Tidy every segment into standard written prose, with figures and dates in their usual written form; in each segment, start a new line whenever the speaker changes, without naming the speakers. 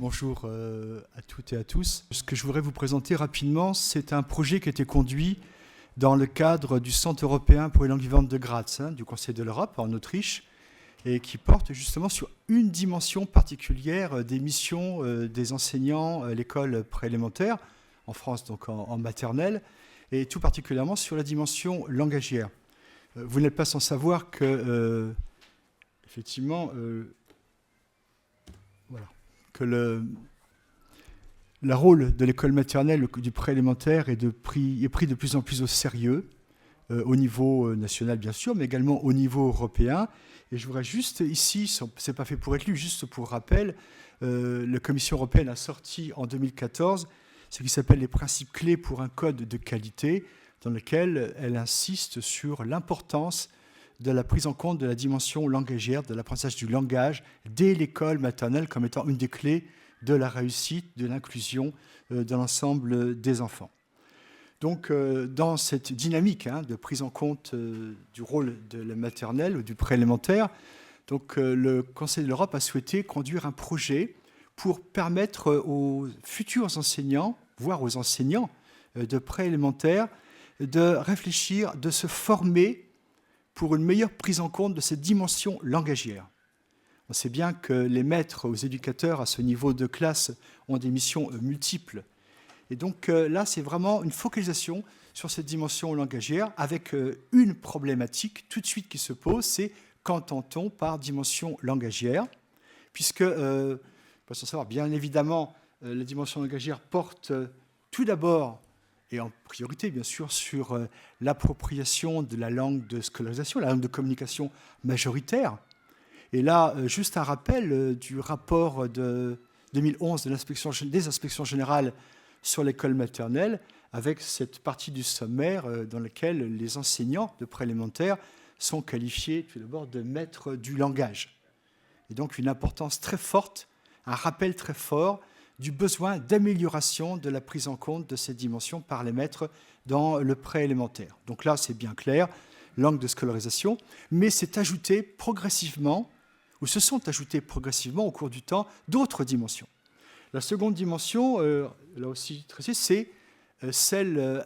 Bonjour à toutes et à tous. Ce que je voudrais vous présenter rapidement, c'est un projet qui a été conduit dans le cadre du Centre européen pour les langues vivantes de Graz, du Conseil de l'Europe en Autriche, et qui porte justement sur une dimension particulière des missions des enseignants à l'école préélémentaire, en France donc en maternelle, et tout particulièrement sur la dimension langagière. Vous n'êtes pas sans savoir que, effectivement, le rôle de l'école maternelle, du préélémentaire est pris de plus en plus au sérieux, au niveau national bien sûr, mais également au niveau européen. Et je voudrais juste ici, ce n'est pas fait pour être lu, juste pour rappel, la Commission européenne a sorti en 2014 ce qui s'appelle les principes clés pour un code de qualité, dans lequel elle insiste sur l'importance de la prise en compte de la dimension langagière, de l'apprentissage du langage dès l'école maternelle comme étant une des clés de la réussite, de l'inclusion de l'ensemble des enfants. Donc, dans cette dynamique de prise en compte du rôle de la maternelle ou du préélémentaire, donc, le Conseil de l'Europe a souhaité conduire un projet pour permettre aux futurs enseignants, voire aux enseignants de préélémentaire, de réfléchir, de se former pour une meilleure prise en compte de cette dimension langagière. On sait bien que les maîtres aux éducateurs à ce niveau de classe ont des missions multiples. Et donc là, c'est vraiment une focalisation sur cette dimension langagière avec une problématique tout de suite qui se pose, c'est qu'entend-on par dimension langagière ? Puisque, faut savoir, bien évidemment, la dimension langagière porte tout d'abord et en priorité, bien sûr, sur l'appropriation de la langue de scolarisation, la langue de communication majoritaire. Et là, juste un rappel du rapport de 2011 des inspections générales sur l'école maternelle, avec cette partie du sommaire dans laquelle les enseignants de préélémentaire sont qualifiés tout d'abord de maîtres du langage. Et donc une importance très forte, un rappel très fort du besoin d'amélioration de la prise en compte de ces dimensions par les maîtres dans le préélémentaire. Donc là, c'est bien clair, langue de scolarisation, mais c'est ajouté progressivement, ou se sont ajoutées progressivement au cours du temps, d'autres dimensions. La seconde dimension, là aussi, c'est celle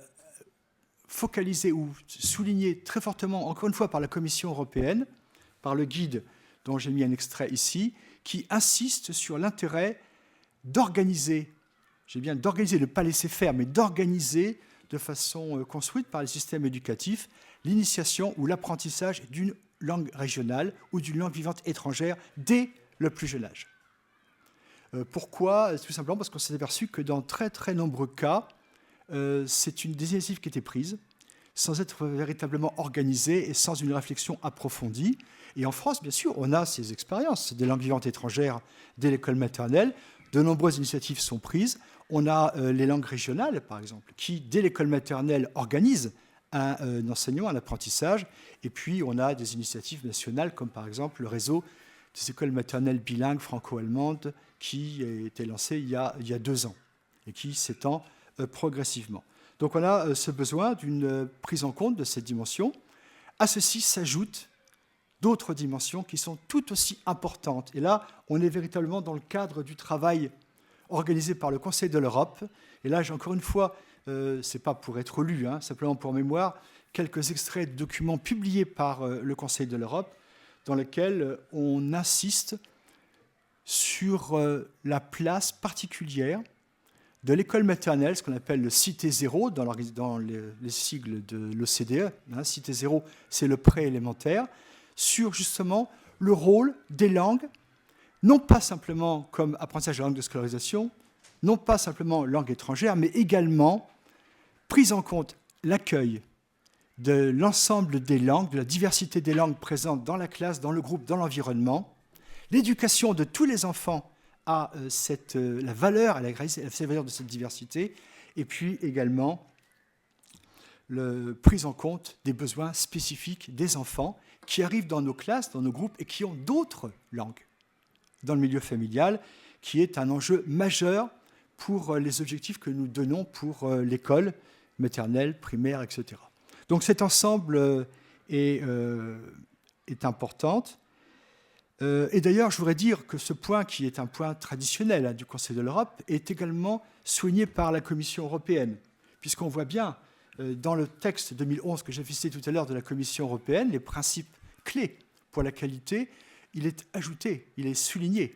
focalisée ou soulignée très fortement, encore une fois, par la Commission européenne, par le guide dont j'ai mis un extrait ici, qui insiste sur l'intérêt d'organiser, j'ai bien d'organiser, de ne pas laisser faire, mais d'organiser de façon construite par les systèmes éducatifs l'initiation ou l'apprentissage d'une langue régionale ou d'une langue vivante étrangère dès le plus jeune âge. Pourquoi ? Tout simplement parce qu'on s'est aperçu que dans très très nombreux cas, c'est une des initiatives qui était prise sans être véritablement organisée et sans une réflexion approfondie. Et en France, bien sûr, on a ces expériences des langues vivantes étrangères dès l'école maternelle. De nombreuses initiatives sont prises. On a les langues régionales, par exemple, qui, dès l'école maternelle, organisent un enseignement, un apprentissage. Et puis, on a des initiatives nationales, comme par exemple le réseau des écoles maternelles bilingues franco-allemandes, qui a été lancé il y a 2 ans et qui s'étend progressivement. Donc, on a ce besoin d'une prise en compte de cette dimension. À ceci s'ajoutent d'autres dimensions qui sont tout aussi importantes. Et là, on est véritablement dans le cadre du travail organisé par le Conseil de l'Europe. Et là, encore une fois, ce n'est pas pour être lu, simplement pour mémoire, quelques extraits de documents publiés par le Conseil de l'Europe dans lesquels on insiste sur la place particulière de l'école maternelle, ce qu'on appelle le Cité Zéro dans les sigles de l'OCDE. Cité Zéro, c'est le préélémentaire, sur justement le rôle des langues, non pas simplement comme apprentissage de langue de scolarisation, non pas simplement langue étrangère, mais également prise en compte l'accueil de l'ensemble des langues, de la diversité des langues présentes dans la classe, dans le groupe, dans l'environnement, l'éducation de tous les enfants à la valeur, à la valeur de cette diversité, et puis également la prise en compte des besoins spécifiques des enfants qui arrivent dans nos classes, dans nos groupes, et qui ont d'autres langues dans le milieu familial, qui est un enjeu majeur pour les objectifs que nous donnons pour l'école maternelle, primaire, etc. Donc cet ensemble est importante. Et d'ailleurs, je voudrais dire que ce point, qui est un point traditionnel du Conseil de l'Europe, est également souligné par la Commission européenne, puisqu'on voit bien dans le texte 2011 que j'ai cité tout à l'heure de la Commission européenne, les principes clés pour la qualité, il est ajouté, il est souligné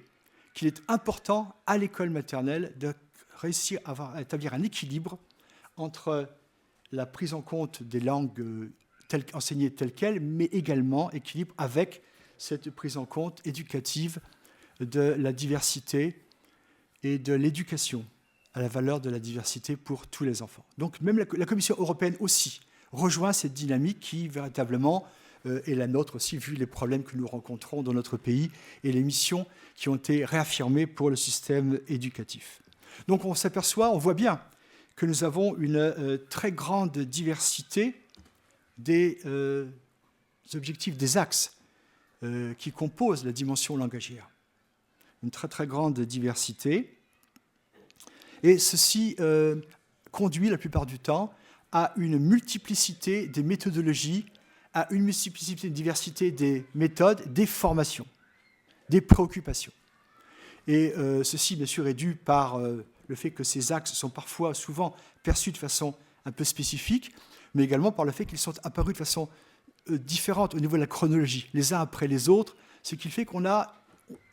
qu'il est important à l'école maternelle de réussir à établir un équilibre entre la prise en compte des langues enseignées telles quelles, mais également équilibre avec cette prise en compte éducative de la diversité et de l'éducation à la valeur de la diversité pour tous les enfants. Donc même la Commission européenne aussi rejoint cette dynamique qui véritablement est la nôtre aussi, vu les problèmes que nous rencontrons dans notre pays et les missions qui ont été réaffirmées pour le système éducatif. Donc on s'aperçoit, on voit bien que nous avons une très grande diversité des objectifs, des axes qui composent la dimension langagière. Une très très grande diversité. Et ceci conduit la plupart du temps à une multiplicité des méthodologies, à une multiplicité, une diversité des méthodes, des formations, des préoccupations. Et ceci, bien sûr, est dû par le fait que ces axes sont parfois, souvent, perçus de façon un peu spécifique, mais également par le fait qu'ils sont apparus de façon différente au niveau de la chronologie, les uns après les autres, ce qui fait qu'on a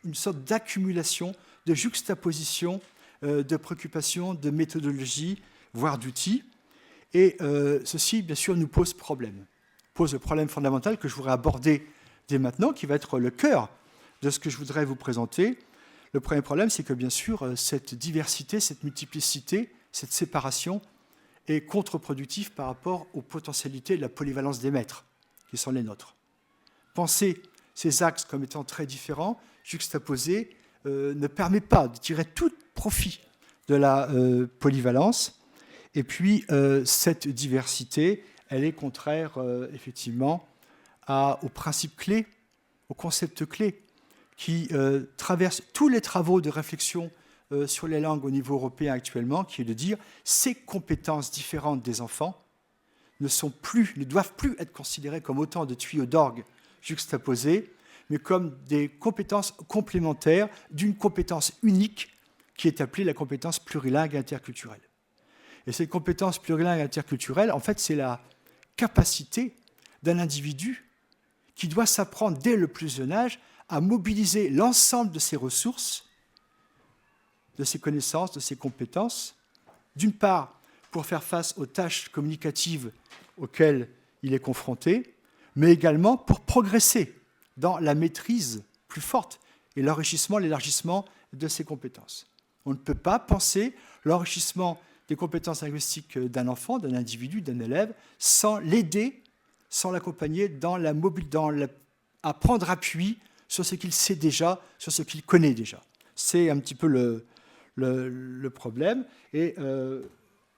une sorte d'accumulation, de juxtaposition, de préoccupations, de méthodologies, voire d'outils. Et ceci, bien sûr, nous pose problème. Pose le problème fondamental que je voudrais aborder dès maintenant, qui va être le cœur de ce que je voudrais vous présenter. Le premier problème, c'est que, bien sûr, cette diversité, cette multiplicité, cette séparation est contre-productive par rapport aux potentialités de la polyvalence des maîtres, qui sont les nôtres. Penser ces axes comme étant très différents, juxtaposés, ne permet pas de tirer tout profit de la polyvalence. Et puis, cette diversité, elle est contraire, effectivement, aux principes clés, aux concepts clés qui traversent tous les travaux de réflexion sur les langues au niveau européen actuellement, qui est de dire ces compétences différentes des enfants ne doivent plus être considérées comme autant de tuyaux d'orgue juxtaposés, mais comme des compétences complémentaires d'une compétence unique qui est appelée la compétence plurilingue interculturelle. Et cette compétence plurilingue interculturelle, en fait, c'est la capacité d'un individu qui doit s'apprendre dès le plus jeune âge à mobiliser l'ensemble de ses ressources, de ses connaissances, de ses compétences, d'une part pour faire face aux tâches communicatives auxquelles il est confronté, mais également pour progresser dans la maîtrise plus forte et l'enrichissement, l'élargissement de ses compétences. On ne peut pas penser l'enrichissement des compétences linguistiques d'un enfant, d'un individu, d'un élève, sans l'aider, sans l'accompagner à prendre appui sur ce qu'il sait déjà, sur ce qu'il connaît déjà. C'est un petit peu le problème. Et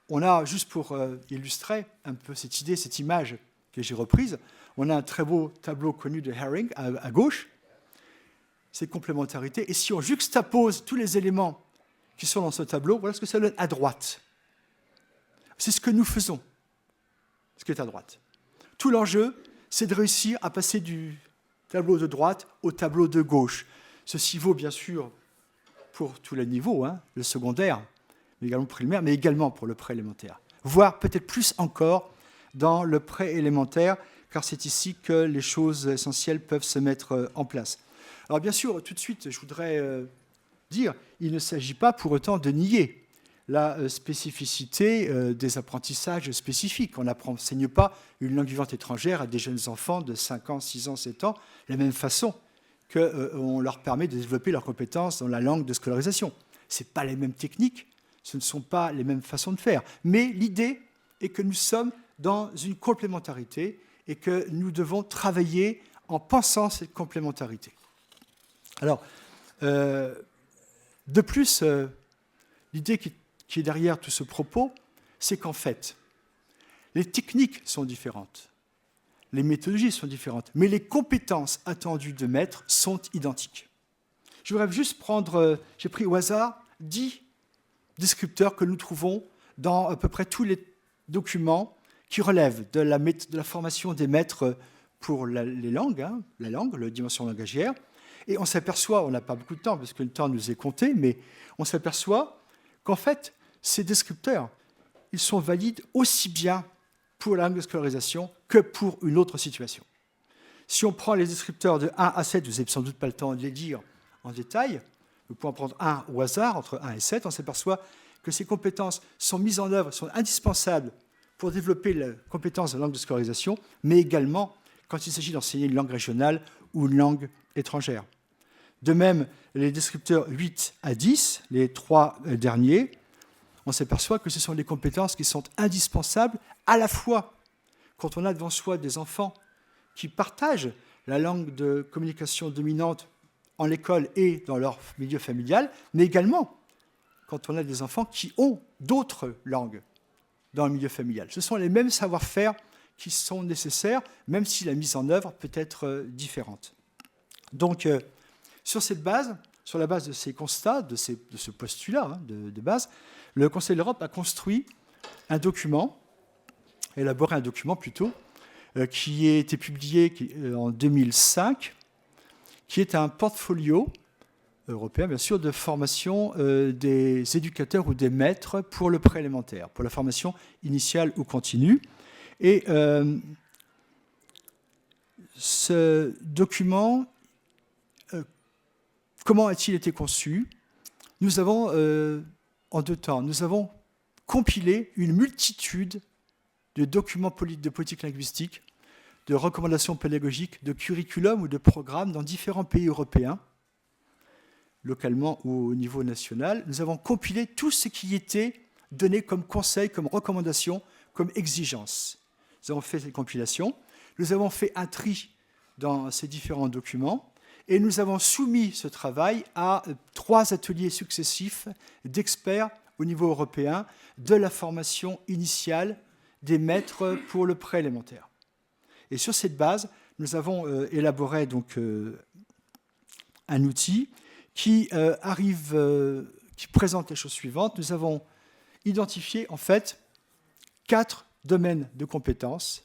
on a, juste pour illustrer un peu cette idée, cette image que j'ai reprise, on a un très beau tableau connu de Haring à gauche, cette complémentarité. Et si on juxtapose tous les éléments qui sont dans ce tableau, voilà ce que ça donne à droite. C'est ce que nous faisons, ce qui est à droite. Tout l'enjeu, c'est de réussir à passer du tableau de droite au tableau de gauche. Ceci vaut bien sûr pour tous les niveaux, le secondaire, mais également le primaire, mais également pour le préélémentaire. Voire peut-être plus encore dans le préélémentaire, car c'est ici que les choses essentielles peuvent se mettre en place. Alors bien sûr, tout de suite, je voudrais dire, il ne s'agit pas pour autant de nier la spécificité des apprentissages spécifiques. On n'enseigne pas une langue vivante étrangère à des jeunes enfants de 5 ans, 6 ans, 7 ans, de la même façon qu'on leur permet de développer leurs compétences dans la langue de scolarisation. Ce ne sont pas les mêmes techniques, ce ne sont pas les mêmes façons de faire. Mais l'idée est que nous sommes dans une complémentarité et que nous devons travailler en pensant cette complémentarité. Alors, de plus, l'idée qui est derrière tout ce propos, c'est qu'en fait, les techniques sont différentes, les méthodologies sont différentes, mais les compétences attendues de maître sont identiques. Je voudrais juste j'ai pris au hasard 10 descripteurs que nous trouvons dans à peu près tous les documents qui relèvent de la formation des maîtres pour les langues, la dimension langagière. Et on s'aperçoit, on n'a pas beaucoup de temps parce que le temps nous est compté, mais on s'aperçoit qu'en fait, ces descripteurs, ils sont valides aussi bien pour la langue de scolarisation que pour une autre situation. Si on prend les descripteurs de 1 à 7, vous n'avez sans doute pas le temps de les dire en détail, nous pouvons en prendre un au hasard, entre 1 et 7, on s'aperçoit que ces compétences sont mises en œuvre, sont indispensables pour développer la compétence de langue de scolarisation, mais également quand il s'agit d'enseigner une langue régionale ou une langue étrangère. De même, les descripteurs 8 à 10, les 3 derniers, on s'aperçoit que ce sont des compétences qui sont indispensables à la fois quand on a devant soi des enfants qui partagent la langue de communication dominante en l'école et dans leur milieu familial, mais également quand on a des enfants qui ont d'autres langues dans le milieu familial. Ce sont les mêmes savoir-faire qui sont nécessaires, même si la mise en œuvre peut être différente. Donc, sur cette base, sur la base de ces constats, de ce postulat de base, le Conseil de l'Europe a construit un document, élaboré un document plutôt, qui a été publié en 2005, qui est un portfolio européen, bien sûr, de formation des éducateurs ou des maîtres pour le préélémentaire, pour la formation initiale ou continue. Et ce document, comment a-t-il été conçu? Nous avons, en 2 temps, nous avons compilé une multitude de documents de politique linguistique, de recommandations pédagogiques, de curriculum ou de programmes dans différents pays européens, localement ou au niveau national. Nous avons compilé tout ce qui était donné comme conseil, comme recommandation, comme exigence. Nous avons fait cette compilation, nous avons fait un tri dans ces différents documents et nous avons soumis ce travail à 3 ateliers successifs d'experts au niveau européen de la formation initiale des maîtres pour le préélémentaire. Et sur cette base, nous avons élaboré donc, un outil qui présente les choses suivantes. Nous avons identifié en fait 4 domaines de compétences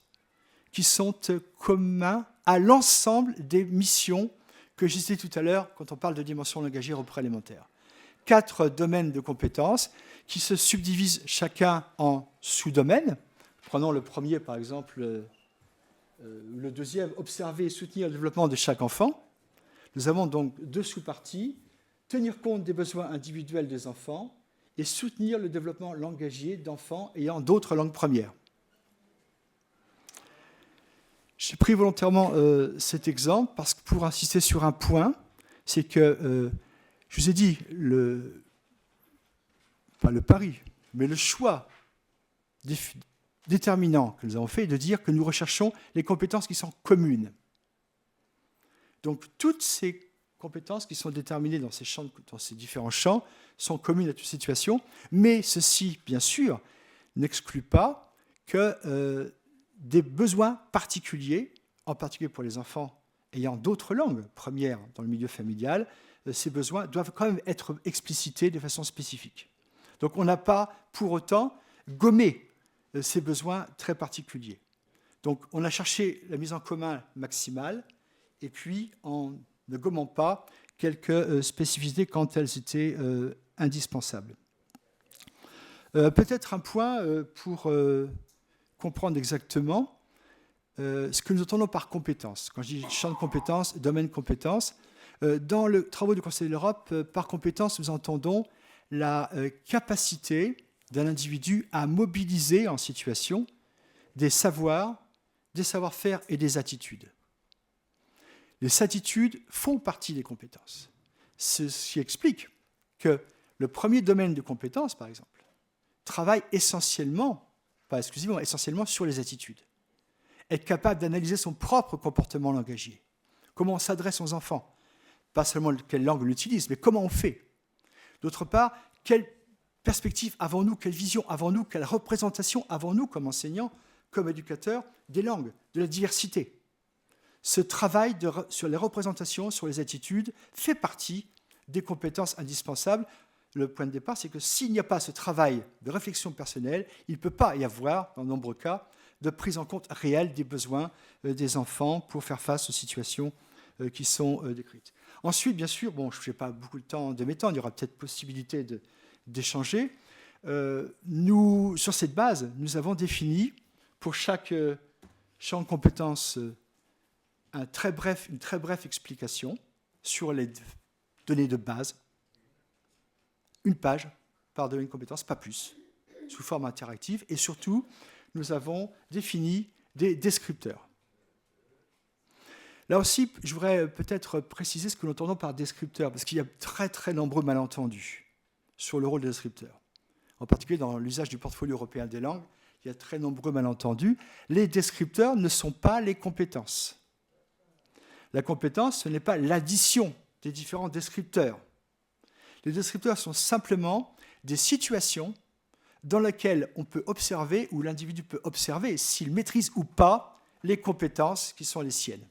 qui sont communs à l'ensemble des missions que j'ai citées tout à l'heure quand on parle de dimension langagière au préélémentaire. 4 domaines de compétences qui se subdivisent chacun en sous-domaines. Prenons le premier, par exemple, le deuxième, observer et soutenir le développement de chaque enfant. Nous avons donc 2 sous-parties, tenir compte des besoins individuels des enfants et soutenir le développement langagier d'enfants ayant d'autres langues premières. J'ai pris volontairement cet exemple parce que pour insister sur un point, c'est que, je vous ai dit, pas le pari, mais le choix déterminant que nous avons fait est de dire que nous recherchons les compétences qui sont communes. Donc toutes ces compétences qui sont déterminées dans ces différents champs sont communes à toute situation, mais ceci, bien sûr, n'exclut pas que des besoins particuliers, en particulier pour les enfants ayant d'autres langues premières dans le milieu familial, ces besoins doivent quand même être explicités de façon spécifique. Donc on n'a pas pour autant gommé ces besoins très particuliers. Donc on a cherché la mise en commun maximale, et puis en ne gommant pas quelques spécificités quand elles étaient indispensables. Peut-être un point pour comprendre exactement ce que nous entendons par compétence. Quand je dis champ de compétences, domaine de compétences, dans les travaux du Conseil de l'Europe, par compétence, nous entendons la capacité d'un individu à mobiliser en situation des savoirs, des savoir-faire et des attitudes. Les attitudes font partie des compétences. Ceci explique que le premier domaine de compétences, par exemple, travaille essentiellement, pas exclusivement, essentiellement sur les attitudes. Être capable d'analyser son propre comportement langagier. Comment on s'adresse aux enfants. Pas seulement quelle langue on utilise, mais comment on fait. D'autre part, quelle perspective avons-nous, quelle vision avons-nous, quelle représentation avons-nous comme enseignants, comme éducateurs, des langues, de la diversité. Ce travail sur les représentations, sur les attitudes, fait partie des compétences indispensables. Le point de départ, c'est que s'il n'y a pas ce travail de réflexion personnelle, il ne peut pas y avoir, dans de nombreux cas, de prise en compte réelle des besoins des enfants pour faire face aux situations qui sont décrites. Ensuite, bien sûr, bon, je n'ai pas beaucoup de temps de m'étendre, il y aura peut-être possibilité d'échanger. Sur cette base, nous avons défini pour chaque champ de compétences une très brève explication sur les données de base, une page par domaine de compétences, pas plus, sous forme interactive, et surtout, nous avons défini des descripteurs. Là aussi, je voudrais peut-être préciser ce que nous entendons par descripteur, parce qu'il y a très nombreux malentendus sur le rôle des descripteurs. En particulier dans l'usage du portfolio européen des langues, il y a très nombreux malentendus. Les descripteurs ne sont pas les compétences. La compétence, ce n'est pas l'addition des différents descripteurs. Les descripteurs sont simplement des situations dans lesquelles on peut observer, ou l'individu peut observer, s'il maîtrise ou pas les compétences qui sont les siennes.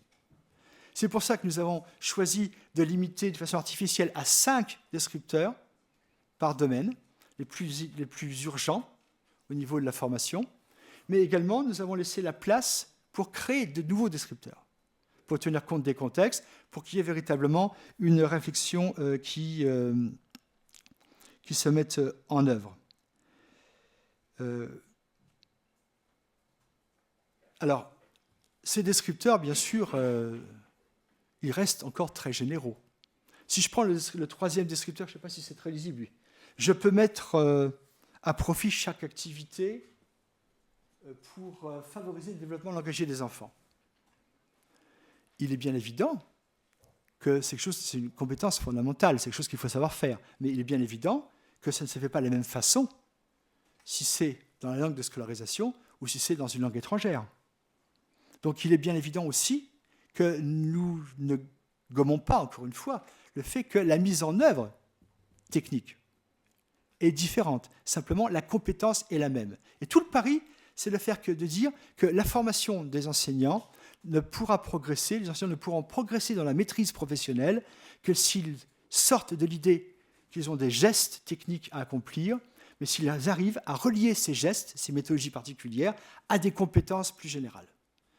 C'est pour ça que nous avons choisi de limiter de façon artificielle à 5 descripteurs par domaine, les plus urgents au niveau de la formation, mais également nous avons laissé la place pour créer de nouveaux descripteurs, pour tenir compte des contextes, pour qu'il y ait véritablement une réflexion qui se mette en œuvre. Alors, ces descripteurs, bien sûr, ils restent encore très généraux. Si je prends le troisième descripteur, je ne sais pas si c'est très lisible, lui. Je peux mettre à profit chaque activité pour favoriser le développement langagier des enfants. Il est bien évident que c'est une compétence fondamentale, c'est quelque chose qu'il faut savoir faire. Mais il est bien évident que ça ne se fait pas de la même façon si c'est dans la langue de scolarisation ou si c'est dans une langue étrangère. Donc il est bien évident aussi que nous ne gommons pas, encore une fois, le fait que la mise en œuvre technique est différente. Simplement, la compétence est la même. Et tout le pari, c'est de dire que la formation des enseignants ne pourra progresser, les enseignants ne pourront progresser dans la maîtrise professionnelle que s'ils sortent de l'idée qu'ils ont des gestes techniques à accomplir, mais s'ils arrivent à relier ces gestes, ces méthodologies particulières, à des compétences plus générales.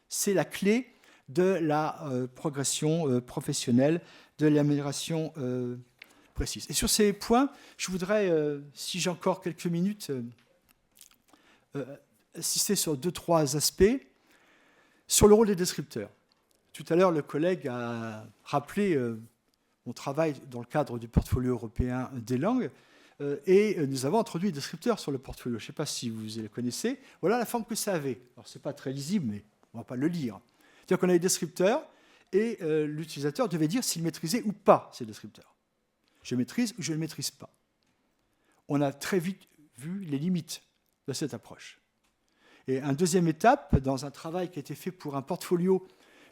C'est la clé de la progression professionnelle, de l'amélioration précise. Et sur ces points, je voudrais, si j'ai encore quelques minutes, insister sur 2-3 aspects. Sur le rôle des descripteurs. Tout à l'heure, le collègue a rappelé mon travail dans le cadre du portfolio européen des langues, et nous avons introduit des descripteurs sur le portfolio. Je ne sais pas si vous les connaissez. Voilà la forme que ça avait. Alors, ce n'est pas très lisible, mais on ne va pas le lire. C'est-à-dire qu'on a des descripteurs, et l'utilisateur devait dire s'il maîtrisait ou pas ces descripteurs. Je maîtrise ou je ne maîtrise pas. On a très vite vu les limites de cette approche. Et une deuxième étape, dans un travail qui a été fait pour un portfolio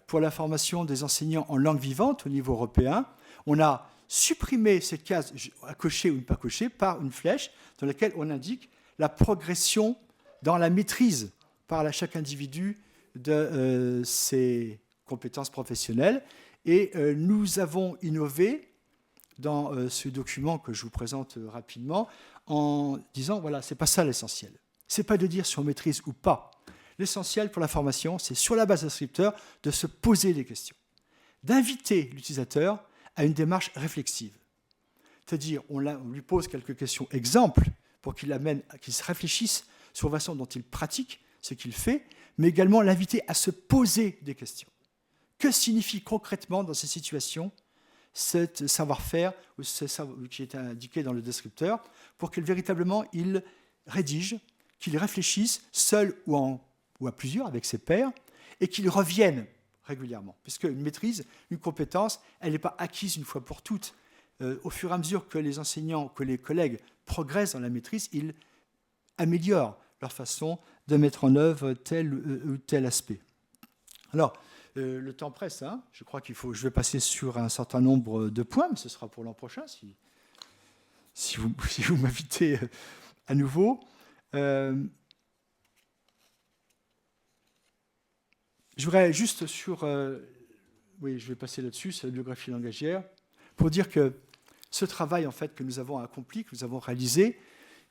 pour la formation des enseignants en langue vivante au niveau européen, on a supprimé cette case à cocher ou ne pas cocher par une flèche dans laquelle on indique la progression dans la maîtrise par chaque individu de ses compétences professionnelles. Et nous avons innové dans ce document que je vous présente rapidement en disant, voilà, ce n'est pas ça l'essentiel. Ce n'est pas de dire si on maîtrise ou pas. L'essentiel pour la formation, c'est sur la base d'un descripteur de se poser des questions, d'inviter l'utilisateur à une démarche réflexive. C'est-à-dire, on lui pose quelques questions exemples pour qu'il se réfléchisse sur la façon dont il pratique ce qu'il fait, mais également l'inviter à se poser des questions. Que signifie concrètement dans ces situations ce savoir-faire qui est indiqué dans le descripteur pour qu'il véritablement il rédige, qu'il réfléchisse seul ou à plusieurs avec ses pairs et qu'il revienne régulièrement. Puisque une maîtrise, une compétence, elle n'est pas acquise une fois pour toutes. Au fur et à mesure que les enseignants, que les collègues progressent dans la maîtrise, ils améliorent leur façon de mettre en œuvre tel ou tel aspect. Alors, le temps presse, hein. Je crois je vais passer sur un certain nombre de points, mais ce sera pour l'an prochain, si vous m'invitez à nouveau. Je voudrais juste oui, je vais passer là-dessus, c'est la biographie langagière, pour dire que ce travail en fait, que nous avons accompli, que nous avons réalisé,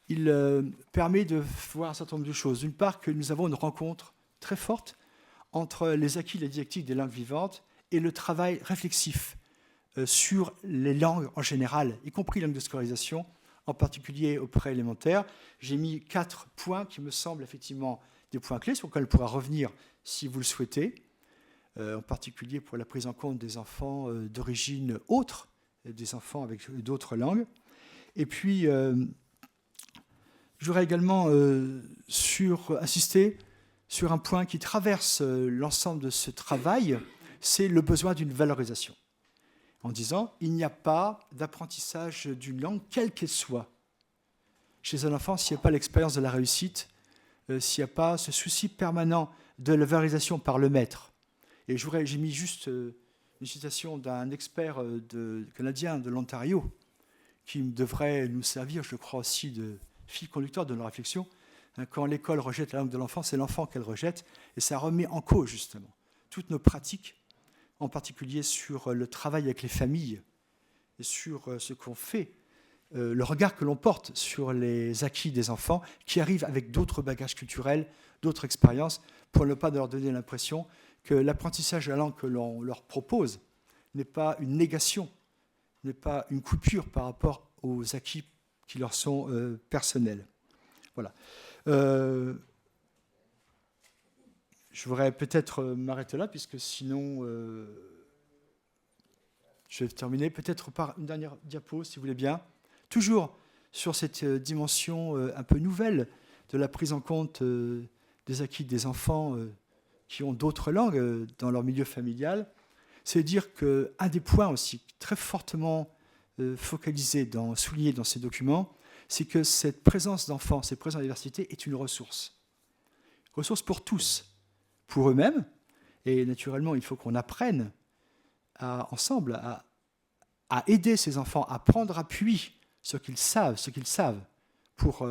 il permet de voir un certain nombre de choses. D'une part, que nous avons une rencontre très forte entre les acquis de la didactique des langues vivantes et le travail réflexif sur les langues en général, y compris les langues de scolarisation, en particulier au préélémentaire. J'ai mis 4 points qui me semblent effectivement des points clés sur lesquels on pourra revenir si vous le souhaitez, en particulier pour la prise en compte des enfants d'origine autre, des enfants avec d'autres langues. Et puis, je voudrais également insister sur un point qui traverse l'ensemble de ce travail, c'est le besoin d'une valorisation. En disant, il n'y a pas d'apprentissage d'une langue, quelle qu'elle soit. Chez un enfant, s'il n'y a pas l'expérience de la réussite, s'il n'y a pas ce souci permanent de la valorisation par le maître. Et j'ai mis juste une citation d'un expert canadien de l'Ontario, qui devrait nous servir, je crois aussi, de fil conducteur de nos réflexions. Quand l'école rejette la langue de l'enfant, c'est l'enfant qu'elle rejette, et ça remet en cause, justement, toutes nos pratiques, en particulier sur le travail avec les familles, et sur ce qu'on fait, le regard que l'on porte sur les acquis des enfants, qui arrivent avec d'autres bagages culturels, d'autres expériences, pour ne pas leur donner l'impression que l'apprentissage de la langue que l'on leur propose n'est pas une négation, n'est pas une coupure par rapport aux acquis qui leur sont personnels. Voilà. Je voudrais peut-être m'arrêter là, puisque sinon, je vais terminer peut-être par une dernière diapo, si vous voulez bien. Toujours sur cette dimension un peu nouvelle de la prise en compte des acquis des enfants qui ont d'autres langues dans leur milieu familial. C'est dire qu'un des points aussi très fortement focalisé, souligné dans ces documents, c'est que cette présence d'enfants, cette présence de diversité est une ressource. Ressource pour tous, pour eux-mêmes, et naturellement, il faut qu'on apprenne ensemble à aider ces enfants à prendre appui sur ce qu'ils savent, pour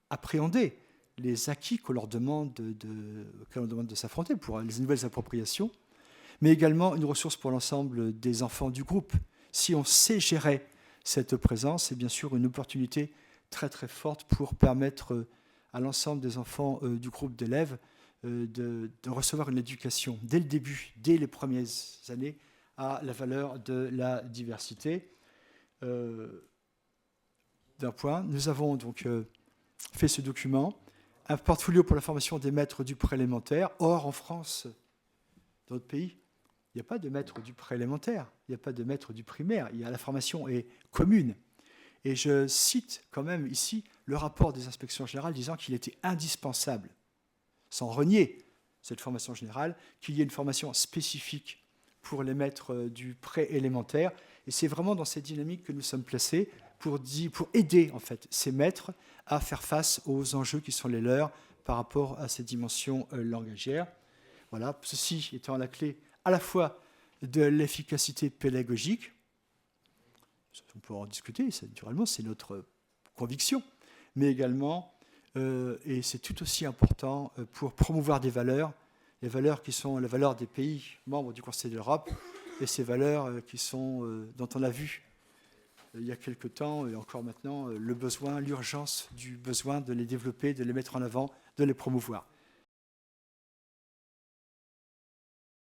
appréhender les acquis qu'on leur demande de s'affronter, pour les nouvelles appropriations, mais également une ressource pour l'ensemble des enfants du groupe. Si on sait gérer cette présence, c'est bien sûr une opportunité très très forte pour permettre à l'ensemble des enfants du groupe d'élèves de recevoir une éducation dès le début, dès les premières années, à la valeur de la diversité. D'un point, nous avons donc fait ce document, un portfolio pour la formation des maîtres du préélémentaire. Or, en France, dans d'autres pays, il n'y a pas de maître du préélémentaire, il n'y a pas de maître du primaire, la formation est commune. Et je cite quand même ici le rapport des inspections générales disant qu'il était indispensable, sans renier cette formation générale, qu'il y ait une formation spécifique pour les maîtres du préélémentaire. Et c'est vraiment dans cette dynamique que nous sommes placés pour aider en fait, ces maîtres à faire face aux enjeux qui sont les leurs par rapport à ces dimensions langagières. Voilà, ceci étant la clé à la fois de l'efficacité pédagogique, on peut en discuter, naturellement, c'est notre conviction, mais également, et c'est tout aussi important, pour promouvoir des valeurs, les valeurs qui sont les valeurs des pays membres du Conseil de l'Europe, et ces valeurs dont on a vu il y a quelque temps, et encore maintenant, l'urgence du besoin de les développer, de les mettre en avant, de les promouvoir.